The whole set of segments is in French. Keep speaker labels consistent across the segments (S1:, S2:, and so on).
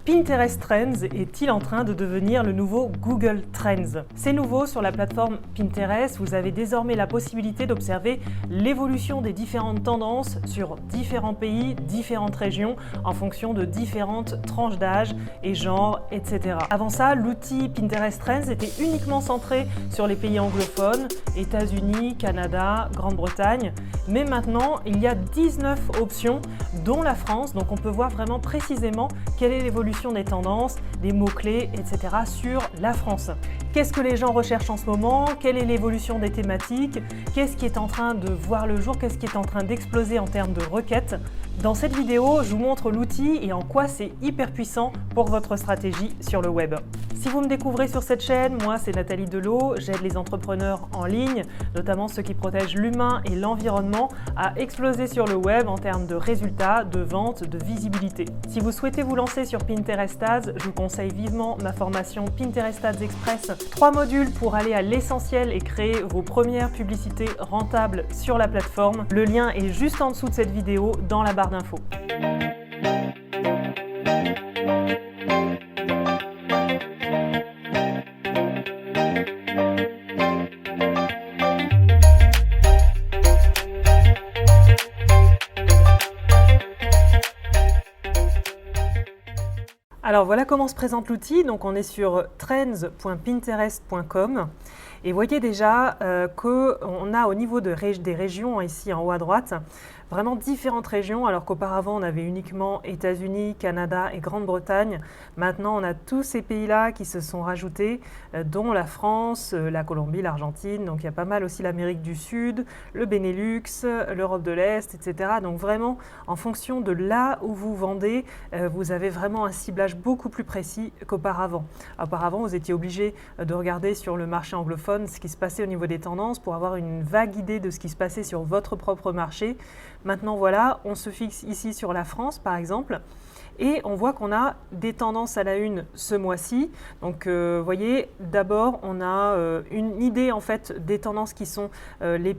S1: Pinterest Trends est-il en train de devenir le nouveau Google Trends? C'est nouveau sur la plateforme Pinterest, vous avez désormais la possibilité d'observer l'évolution des différentes tendances sur différents pays, différentes régions, en fonction de différentes tranches d'âge et genres, etc. Avant ça, l'outil Pinterest Trends était uniquement centré sur les pays anglophones, États-Unis, Canada, Grande-Bretagne, mais maintenant il y a 19 options, dont la France, donc on peut voir vraiment précisément quelle est l'évolution des tendances, des mots-clés, etc. sur la France. Qu'est-ce que les gens recherchent en ce moment? Quelle est l'évolution des thématiques? Qu'est-ce qui est en train de voir le jour? Qu'est-ce qui est en train d'exploser en termes de requêtes? Dans cette vidéo, je vous montre l'outil et en quoi c'est hyper puissant pour votre stratégie sur le web. Si vous me découvrez sur cette chaîne, moi c'est Nathalie Delot, j'aide les entrepreneurs en ligne, notamment ceux qui protègent l'humain et l'environnement, à exploser sur le web en termes de résultats, de ventes, de visibilité. Si vous souhaitez vous lancer sur Pinterest Ads, je vous conseille vivement ma formation Pinterest Ads Express. 3 modules pour aller à l'essentiel et créer vos premières publicités rentables sur la plateforme. Le lien est juste en dessous de cette vidéo dans la barre d'infos. Alors voilà comment se présente l'outil. Donc on est sur trends.pinterest.com et voyez déjà qu'on a au niveau des régions ici en haut à droite vraiment différentes régions, alors qu'auparavant on avait uniquement États-Unis, Canada et Grande-Bretagne. Maintenant on a tous ces pays-là qui se sont rajoutés, dont la France, la Colombie, l'Argentine, donc il y a pas mal aussi l'Amérique du Sud, le Benelux, l'Europe de l'Est, etc. Donc vraiment en fonction de là où vous vendez, vous avez vraiment un ciblage beaucoup plus précis qu'auparavant. Auparavant vous étiez obligé de regarder sur le marché anglophone ce qui se passait au niveau des tendances pour avoir une vague idée de ce qui se passait sur votre propre marché. Maintenant voilà, on se fixe ici sur la France par exemple et on voit qu'on a des tendances à la une ce mois-ci. Donc vous voyez, d'abord on a une idée en fait des tendances qui sont les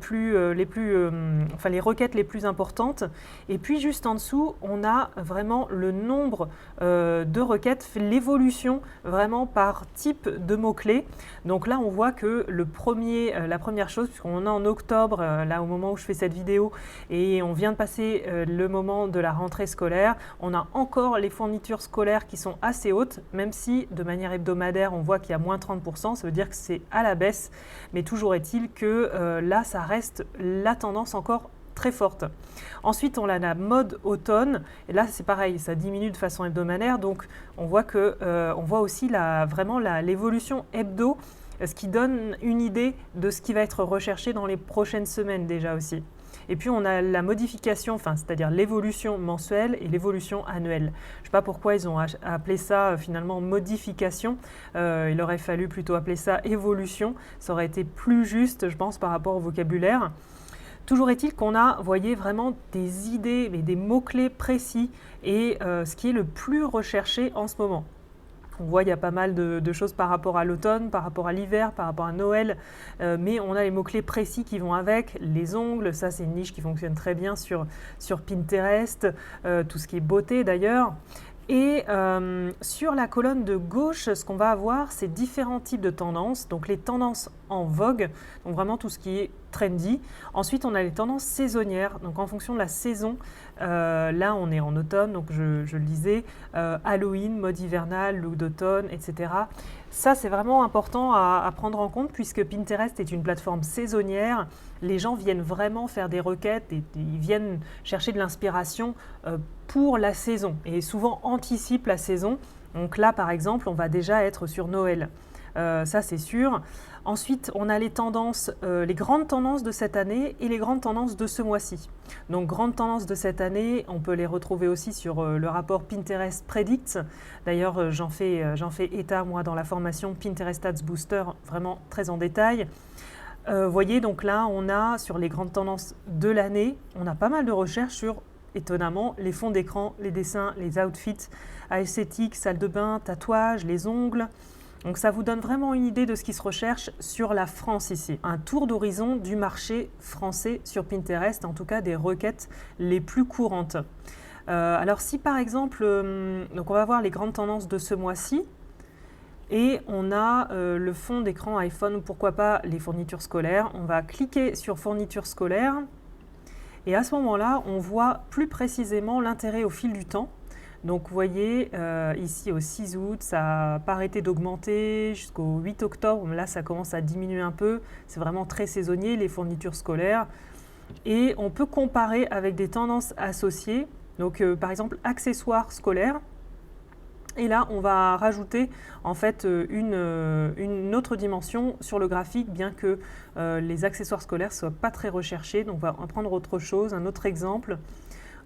S1: requêtes les plus importantes, et puis juste en dessous on a vraiment le nombre de requêtes, l'évolution vraiment par type de mots-clés. Donc là on voit que la première chose, puisqu'on est en octobre là au moment où je fais cette vidéo et on vient de passer le moment de la rentrée scolaire, on a encore les fournitures scolaires qui sont assez hautes, même si de manière hebdomadaire on voit qu'il y a moins 30%, ça veut dire que c'est à la baisse, mais toujours est-il que là ça reste la tendance encore très forte. Ensuite on a la mode automne, et là c'est pareil, ça diminue de façon hebdomadaire, donc on voit aussi l'évolution hebdo, ce qui donne une idée de ce qui va être recherché dans les prochaines semaines déjà aussi. Et puis on a la modification, c'est-à-dire l'évolution mensuelle et l'évolution annuelle. Je ne sais pas pourquoi ils ont appelé ça finalement modification. Il aurait fallu plutôt appeler ça évolution. Ça aurait été plus juste, je pense, par rapport au vocabulaire. Toujours est-il qu'on a, vous voyez, vraiment des idées, mais des mots-clés précis et ce qui est le plus recherché en ce moment. On voit il y a pas mal de choses par rapport à l'automne, par rapport à l'hiver, par rapport à Noël, mais on a les mots-clés précis qui vont avec. Les ongles, ça c'est une niche qui fonctionne très bien sur Pinterest, tout ce qui est beauté d'ailleurs. Et sur la colonne de gauche, ce qu'on va avoir, c'est différents types de tendances. Donc les tendances en vogue, donc vraiment tout ce qui est trendy. Ensuite, on a les tendances saisonnières. Donc en fonction de la saison, là on est en automne, donc je le disais, Halloween, mode hivernal, look d'automne, etc. Ça c'est vraiment important à prendre en compte puisque Pinterest est une plateforme saisonnière. Les gens viennent vraiment faire des requêtes et ils viennent chercher de l'inspiration pour la saison et souvent anticipent la saison. Donc là par exemple on va déjà être sur Noël. Ça c'est sûr. Ensuite, on a les tendances, les grandes tendances de cette année et les grandes tendances de ce mois-ci. Donc, grandes tendances de cette année, on peut les retrouver aussi sur le rapport Pinterest Predicts. D'ailleurs, j'en fais état, moi, dans la formation Pinterest Ads Booster, vraiment très en détail. Vous voyez, donc là, on a sur les grandes tendances de l'année, on a pas mal de recherches sur, étonnamment, les fonds d'écran, les dessins, les outfits, esthétique, salle de bain, tatouage, les ongles. Donc ça vous donne vraiment une idée de ce qui se recherche sur la France ici. Un tour d'horizon du marché français sur Pinterest, en tout cas des requêtes les plus courantes. Alors si par exemple, donc on va voir les grandes tendances de ce mois-ci, et on a le fond d'écran iPhone, pourquoi pas les fournitures scolaires. On va cliquer sur fournitures scolaires, et à ce moment-là, on voit plus précisément l'intérêt au fil du temps. Donc vous voyez, ici au 6 août, ça n'a pas arrêté d'augmenter jusqu'au 8 octobre. Là, ça commence à diminuer un peu. C'est vraiment très saisonnier, les fournitures scolaires. Et on peut comparer avec des tendances associées. Donc par exemple, accessoires scolaires. Et là, on va rajouter en fait une autre dimension sur le graphique, bien que les accessoires scolaires ne soient pas très recherchés. Donc on va en prendre autre chose, un autre exemple.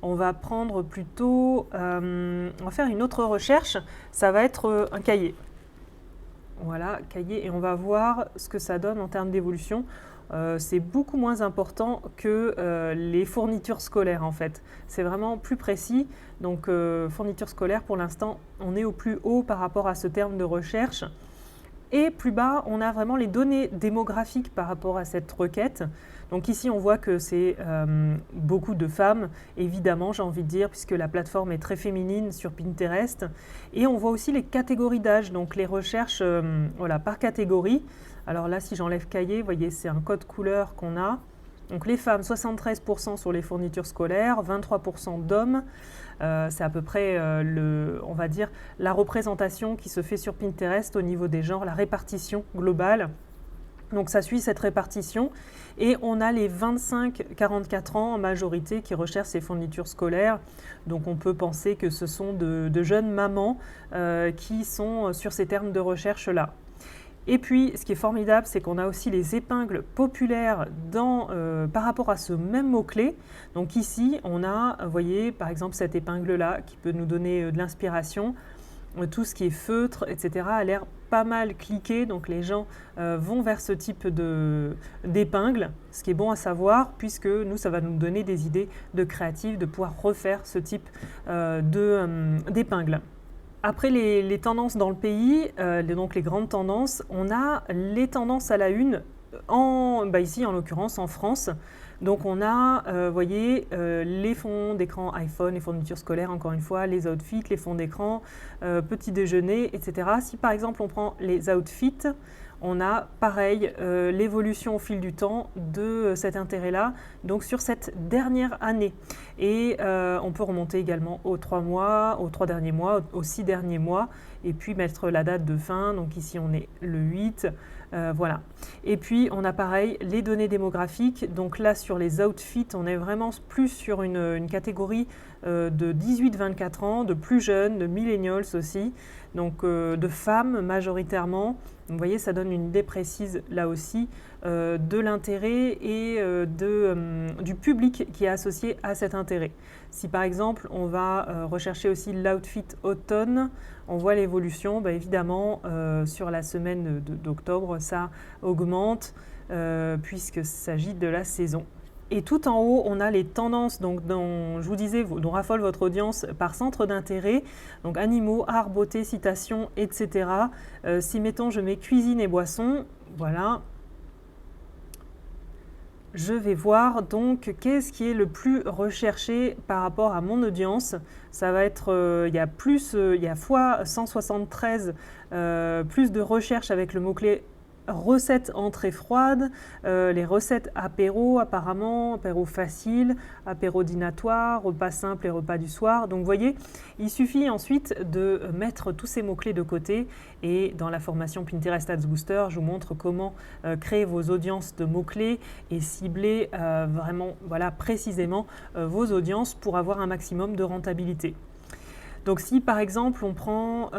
S1: On va prendre plutôt, on va faire une autre recherche, ça va être un cahier. Voilà, cahier, et on va voir ce que ça donne en termes d'évolution. C'est beaucoup moins important que les fournitures scolaires en fait. C'est vraiment plus précis. Donc fournitures scolaires, pour l'instant, on est au plus haut par rapport à ce terme de recherche. Et plus bas, on a vraiment les données démographiques par rapport à cette requête. Donc ici, on voit que c'est beaucoup de femmes, évidemment, j'ai envie de dire, puisque la plateforme est très féminine sur Pinterest. Et on voit aussi les catégories d'âge, donc les recherches voilà, par catégorie. Alors là, si j'enlève cahier, vous voyez, c'est un code couleur qu'on a. Donc les femmes, 73% sur les fournitures scolaires, 23% d'hommes. C'est à peu près, on va dire, la représentation qui se fait sur Pinterest au niveau des genres, la répartition globale. Donc ça suit cette répartition. Et on a les 25-44 ans en majorité qui recherchent ces fournitures scolaires. Donc on peut penser que ce sont de jeunes mamans qui sont sur ces termes de recherche-là. Et puis, ce qui est formidable, c'est qu'on a aussi les épingles populaires par rapport à ce même mot-clé. Donc ici, on a, vous voyez, par exemple, cette épingle-là qui peut nous donner de l'inspiration. Tout ce qui est feutre, etc., a l'air pas mal cliqué. Donc les gens vont vers ce type d'épingle, ce qui est bon à savoir, puisque nous, ça va nous donner des idées de créatifs, de pouvoir refaire ce type d'épingle. Après les tendances dans le pays, donc les grandes tendances, on a les tendances à la une, ici en l'occurrence en France. Donc on a, vous voyez, les fonds d'écran iPhone, les fournitures scolaires, encore une fois, les outfits, les fonds d'écran, petit déjeuner, etc. Si par exemple on prend les outfits, on a pareil l'évolution au fil du temps de cet intérêt-là, donc sur cette dernière année. Et on peut remonter également aux 3 mois, aux 3 derniers mois, aux 6 derniers mois, et puis mettre la date de fin. Donc ici on est le 8, voilà. Et puis on a pareil les données démographiques. Donc là sur les outfits, on est vraiment plus sur une catégorie de 18-24 ans, de plus jeunes, de millennials aussi, donc de femmes majoritairement. Vous voyez, ça donne une idée précise là aussi de l'intérêt et du public qui est associé à cet intérêt. Si par exemple on va rechercher aussi l'outfit automne, on voit l'évolution, évidemment sur la semaine d'octobre ça augmente puisqu'il s'agit de la saison. Et tout en haut, on a les tendances, donc je vous disais, dont raffole votre audience par centre d'intérêt, donc animaux, art, beauté, citation, etc. Si mettons, je mets cuisine et boissons, voilà. Je vais voir donc qu'est-ce qui est le plus recherché par rapport à mon audience. Ça va être, il y a fois 173 plus de recherches avec le mot-clé recettes entrées froides, les recettes apéro apparemment, apéro facile, apéro dînatoire, repas simple et repas du soir. Donc vous voyez, il suffit ensuite de mettre tous ces mots-clés de côté et dans la formation Pinterest Ads Booster, je vous montre comment créer vos audiences de mots-clés et cibler vraiment précisément vos audiences pour avoir un maximum de rentabilité. Donc si par exemple on prend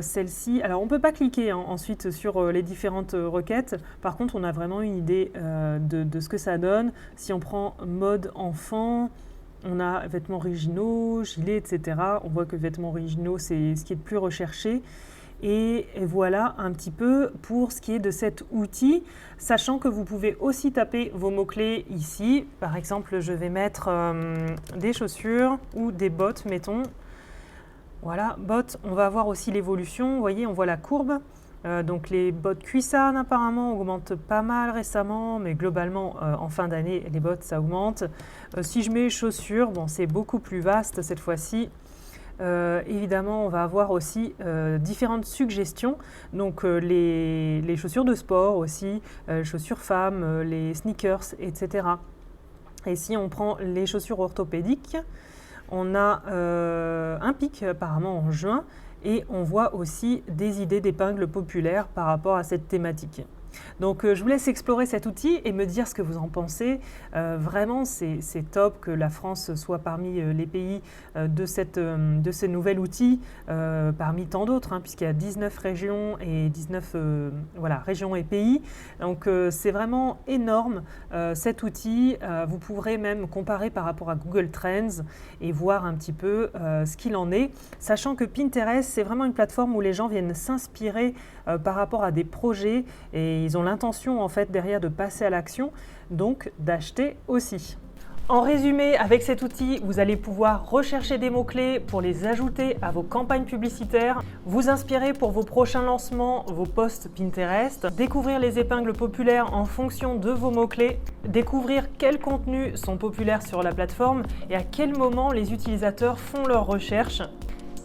S1: celle-ci, alors on ne peut pas cliquer ensuite sur les différentes requêtes, par contre on a vraiment une idée de ce que ça donne. Si on prend mode enfant, on a vêtements originaux, gilets, etc. On voit que vêtements originaux c'est ce qui est le plus recherché. Et voilà un petit peu pour ce qui est de cet outil, sachant que vous pouvez aussi taper vos mots-clés ici. Par exemple, je vais mettre des chaussures ou des bottes, mettons. Voilà, bottes, on va avoir aussi l'évolution. Vous voyez, on voit la courbe. Donc les bottes cuissardes apparemment augmentent pas mal récemment, mais globalement en fin d'année les bottes ça augmente. Si je mets chaussures, bon c'est beaucoup plus vaste cette fois-ci. Évidemment, on va avoir aussi différentes suggestions. Donc les chaussures de sport aussi, chaussures femmes, les sneakers, etc. Et si on prend les chaussures orthopédiques, on a un pic apparemment en juin et on voit aussi des idées d'épingles populaires par rapport à cette thématique. Donc je vous laisse explorer cet outil et me dire ce que vous en pensez. Vraiment, c'est top que la France soit parmi les pays de ce nouvel outil, parmi tant d'autres, puisqu'il y a 19 régions et 19 régions et pays. Donc c'est vraiment énorme cet outil. Vous pourrez même comparer par rapport à Google Trends et voir un petit peu ce qu'il en est, sachant que Pinterest, c'est vraiment une plateforme où les gens viennent s'inspirer par rapport à des projets et ils ont l'intention en fait derrière de passer à l'action, donc d'acheter aussi. En résumé, avec cet outil, vous allez pouvoir rechercher des mots-clés pour les ajouter à vos campagnes publicitaires, vous inspirer pour vos prochains lancements, vos posts Pinterest, découvrir les épingles populaires en fonction de vos mots-clés, découvrir quels contenus sont populaires sur la plateforme et à quel moment les utilisateurs font leurs recherches.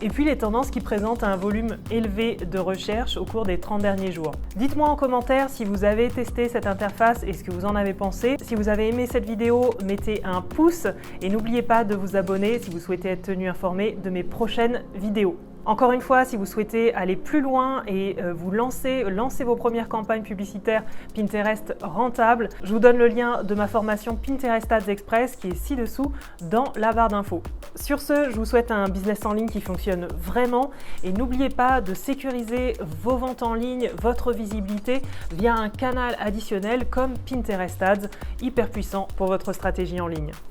S1: Et puis les tendances qui présentent un volume élevé de recherche au cours des 30 derniers jours. Dites-moi en commentaire si vous avez testé cette interface et ce que vous en avez pensé. Si vous avez aimé cette vidéo, mettez un pouce et n'oubliez pas de vous abonner si vous souhaitez être tenu informé de mes prochaines vidéos. Encore une fois, si vous souhaitez aller plus loin et vous lancer vos premières campagnes publicitaires Pinterest rentables, je vous donne le lien de ma formation Pinterest Ads Express qui est ci-dessous dans la barre d'infos. Sur ce, je vous souhaite un business en ligne qui fonctionne vraiment et n'oubliez pas de sécuriser vos ventes en ligne, votre visibilité via un canal additionnel comme Pinterest Ads, hyper puissant pour votre stratégie en ligne.